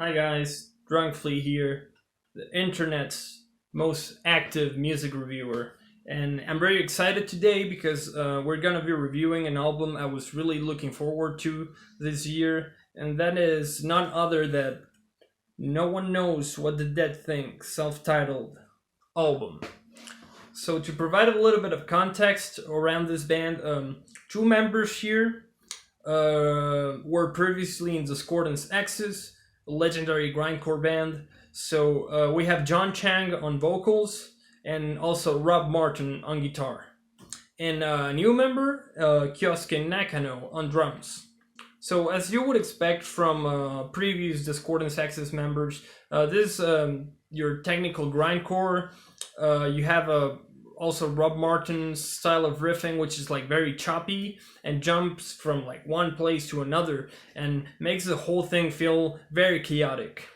Hi guys, Drunk Flea here, the internet's most active music reviewer. And I'm very excited today because we're gonna be reviewing an album I was really looking forward to this year, and that is none other than No One Knows What the Dead Think self titled album. So, to provide a little bit of context around this band, two members here were previously in Discordance X's, a legendary grindcore band. So we have John Chang on vocals and also Rob Martin on guitar. And a new member, Kyosuke Nakano on drums. So as you would expect from previous Discordance X's members, this your technical grindcore. You have also Rob Martin's style of riffing, which is like very choppy and jumps from like one place to another and makes the whole thing feel very chaotic.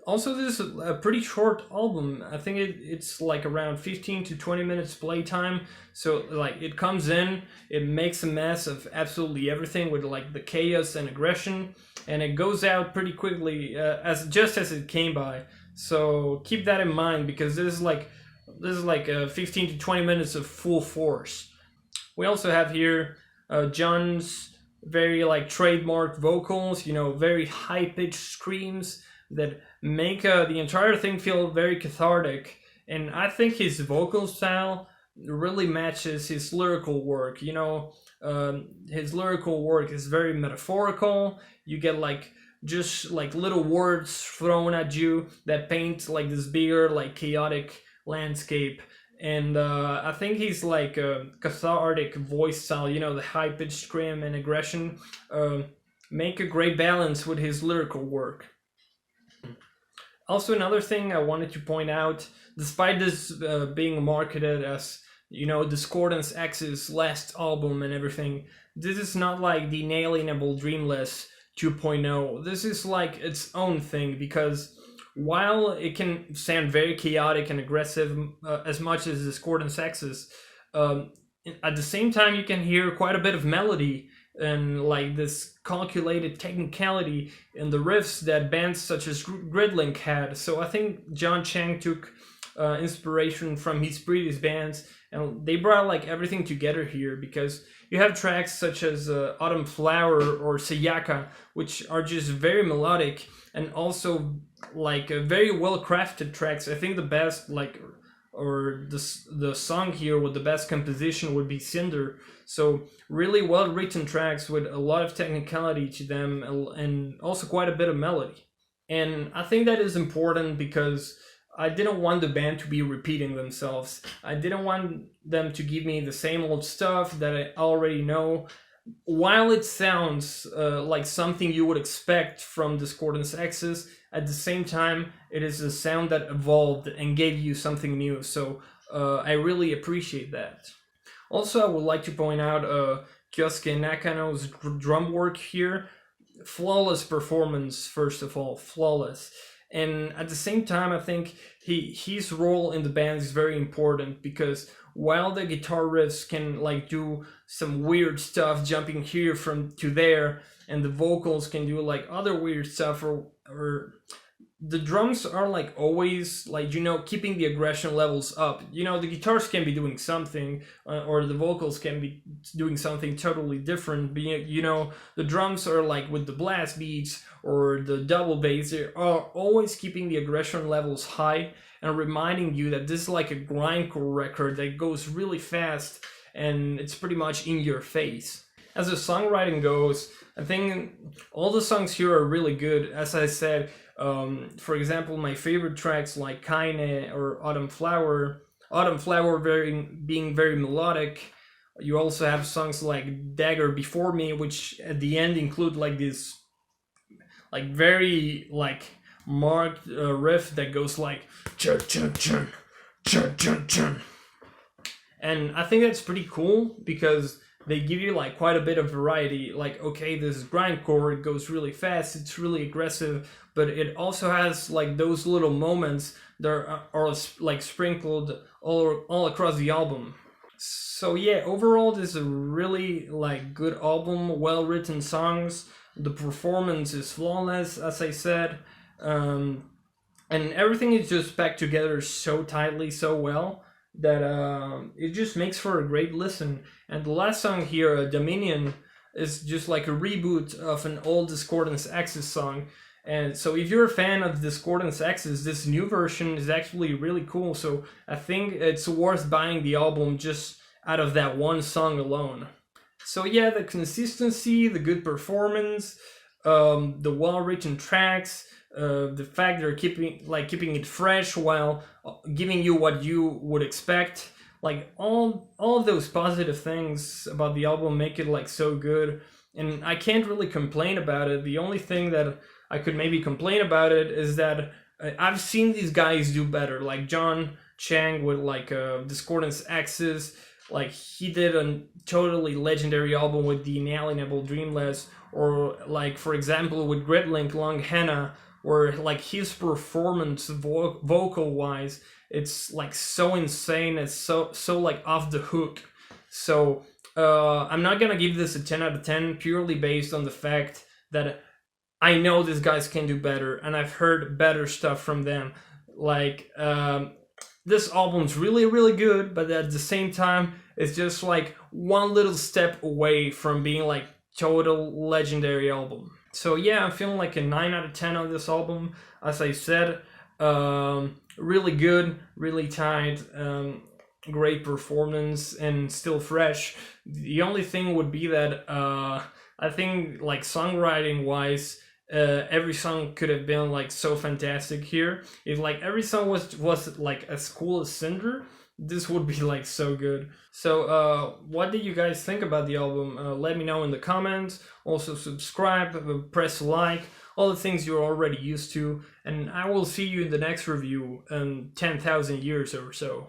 Also, this is a pretty short album. I think it's like around 15 to 20 minutes playtime. So like it comes in, it makes a mess of absolutely everything with like the chaos and aggression, and it goes out pretty quickly as it came by. So keep that in mind because this is like 15 to 20 minutes of full force. We also have here John's very like trademark vocals, very high pitched screams that make the entire thing feel very cathartic. And I think his vocal style really matches his lyrical work. His lyrical work is very metaphorical. You get like just like little words thrown at you that paint like this bigger, like chaotic landscape. And I think he's like a cathartic voice style, the high pitched scream and aggression make a great balance with his lyrical work. Also, another thing I wanted to point out, despite this being marketed as, Discordance X's last album and everything, this is not like the Inalienable Dreamless 2.0. This is like its own thing because while it can sound very chaotic and aggressive as much as Discordance X's, at the same time you can hear quite a bit of melody and like this calculated technicality in the riffs that bands such as Gridlink had. So I think John Chang took inspiration from his previous bands, and they brought like everything together here because you have tracks such as Autumn Flower or Sayaka, which are just very melodic and also like very well crafted tracks. I think the best the song here with the best composition would be Cinder. So really well written tracks with a lot of technicality to them and also quite a bit of melody. And I think that is important because I didn't want the band to be repeating themselves. I didn't want them to give me the same old stuff that I already know. While it sounds like something you would expect from Discordance X's, at the same time, it is a sound that evolved and gave you something new. So I really appreciate that. Also, I would like to point out Kyosuke Nakano's drum work here. Flawless performance, first of all, flawless. And at the same time, I think his role in the band is very important because while the guitar riffs can like do some weird stuff, jumping here from to there, and the vocals can do like other weird stuff, or the drums are like always like keeping the aggression levels up. The guitars can be doing something, or the vocals can be doing something totally different. The drums are like with the blast beats or the double bass, they are always keeping the aggression levels high and reminding you that this is like a grindcore record that goes really fast and it's pretty much in your face. As the songwriting goes, I think all the songs here are really good. As I said, for example, my favorite tracks like Kaine or Autumn Flower being very melodic. You also have songs like Dagger Before Me, which at the end include like this like very like marked riff that goes like chun chun chun chun chun chun. And I think that's pretty cool because they give you like quite a bit of variety. Like, okay, this is grindcore, it goes really fast, it's really aggressive, but it also has like those little moments that are like sprinkled all across the album. So yeah, overall this is a really like good album, well written songs, The performance is flawless, as I said. And everything is just packed together so tightly, so well, that it just makes for a great listen. And the last song here, Dominion, is just like a reboot of an old Discordance Axis song. And so if you're a fan of Discordance Axis, this new version is actually really cool. So I think it's worth buying the album just out of that one song alone. So yeah, the consistency, the good performance, the well-written tracks, the fact they're keeping it fresh while giving you what you would expect, like all of those positive things about the album make it like so good, and I can't really complain about it. The only thing that I could maybe complain about it is that I've seen these guys do better, like John Chang with like Discordance Axis. Like he did a totally legendary album with The Inalienable Dreamless, or like for example with Gridlink Long Henna, where like his performance vocal wise, it's like so insane, it's so like off the hook. So I'm not gonna give this a 10 out of 10 purely based on the fact that I know these guys can do better, and I've heard better stuff from them. Like, this album's really, really good, but at the same time, it's just like one little step away from being like total legendary album. So yeah, I'm feeling like a 9 out of 10 on this album. As I said, really good, really tight, great performance, and still fresh. The only thing would be that I think like songwriting wise, every song could have been like so fantastic here. If like every song was like as cool as Cinder, this would be like so good. So what did you guys think about the album? Let me know in the comments. Also subscribe, press like, all the things you're already used to, and I will see you in the next review in 10,000 years or so.